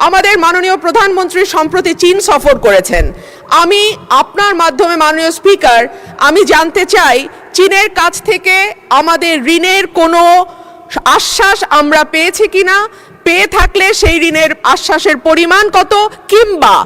আমাদের মাননীয় প্রধানমন্ত্রী সম্প্রতি চীন সফর করেছেন। আমি আপনার মাধ্যমে মাননীয় স্পিকার আমি জানতে চাই চীনের কাছ থেকে আমাদের ঋণের কোনো আশ্বাস আমরা পেয়েছি কিনা, পেয়ে থাকলে সেই ঋণের আশ্বাসের পরিমাণ কত, কিংবা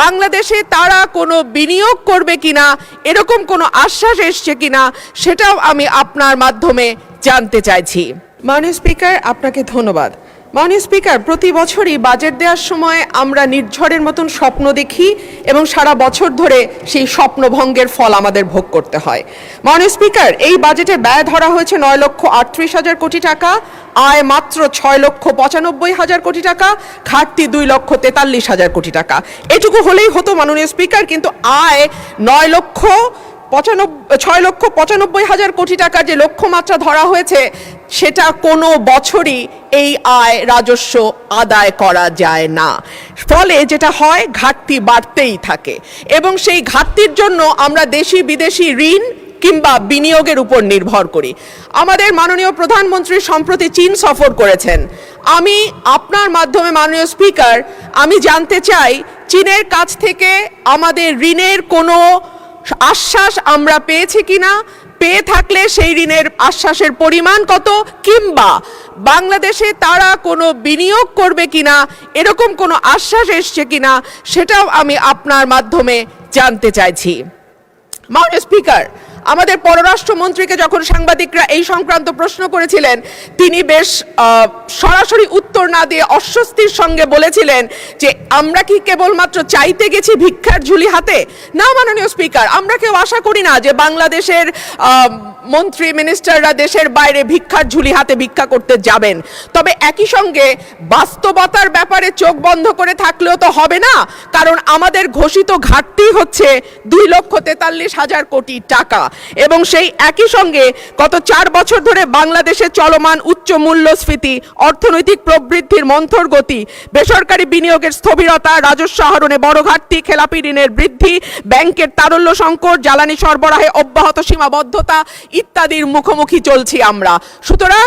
বাংলাদেশে তারা কোনো বিনিয়োগ করবে কিনা এরকম কোনো আশ্বাস এসছে কিনা সেটাও আমি আপনার মাধ্যমে জানতে চাইছি। মাননীয় স্পিকার, আপনাকে ধন্যবাদ। মাননীয় স্পিকার, প্রতি বছরই বাজেট দেওয়ার সময় আমরা নির্ঝরের মতন স্বপ্ন দেখি এবং সারা বছর ধরে সেই স্বপ্নভঙ্গের ফল আমাদের ভোগ করতে হয়। মাননীয় স্পিকার, এই বাজেটে ব্যয় ধরা হয়েছে 9,38,000 কোটি টাকা, আয় মাত্র 6,95,000 কোটি টাকা, ঘাটতি 2,43,000 কোটি টাকা। এটুকু হলেই হতো মাননীয় স্পিকার, কিন্তু আয় 6,95,000 কোটি টাকার যে লক্ষ্যমাত্রা ধরা হয়েছে সেটা কোনো বছরই এই আয় রাজস্ব আদায় করা যায় না। ফলে যেটা হয়, ঘাটতি বাড়তেই থাকে এবং সেই ঘাটতির জন্য আমরা দেশি বিদেশি ঋণ কিংবা বিনিয়োগের উপর নির্ভর করি। আমাদের মাননীয় প্রধানমন্ত্রী সম্প্রতি চীন সফর করেছেন। আমি আপনার মাধ্যমে মাননীয় স্পিকার আমি জানতে চাই চীনের কাছ থেকে আমাদের ঋণের কোনো আশ্বাস আমরা পেয়েছি কিনা, পেয়ে থাকলে সেই ঋণের আশ্বাসের পরিমাণ কত, কিংবা বাংলাদেশে তারা কোনো বিনিয়োগ করবে কিনা এরকম কোনো আশ্বাস এসছে কিনা সেটাও আমি আপনার মাধ্যমে জানতে চাইছি। মাননীয় স্পিকার, আমাদের পররাষ্ট্রমন্ত্রীকে যখন সাংবাদিকরা এই সংক্রান্ত প্রশ্ন করেছিলেন তিনি বেশ সরাসরি উত্তর না দিয়ে অস্বস্তির সঙ্গে বলেছিলেন যে আমরা কি কেবলমাত্র চাইতে গেছি ভিক্ষার ঝুলি হাতে? না মাননীয় স্পিকার, আমরা কেউ আশা করি না যে বাংলাদেশের মন্ত্রী মিনিস্টাররা দেশের বাইরে ভিক্ষার ঝুলি হাতে ভিক্ষা করতে যাবেন। তবে একই সঙ্গে বাস্তবতার ব্যাপারে চোখ বন্ধ করে থাকলেও তো হবে না, কারণ আমাদের ঘোষিত ঘাটতি হচ্ছে 2,43,000 কোটি টাকা এবং সেই একই সঙ্গে গত 4 বছর ধরে বাংলাদেশে চলমান উচ্চ মূল্যস্ফীতি, অর্থনৈতিক প্রবৃদ্ধির মন্থর গতি, বেসরকারি বিনিয়োগের স্থবিরতা, রাজস্ব আহরণে বড় ঘাটতি, খেলাপি ঋণের বৃদ্ধি, ব্যাংকের তারল্য সংকট, জ্বালানি সরবরাহে অব্যাহত সীমাবদ্ধতা ইত্যাদির মুখোমুখি চলছি আমরা। সুতরাং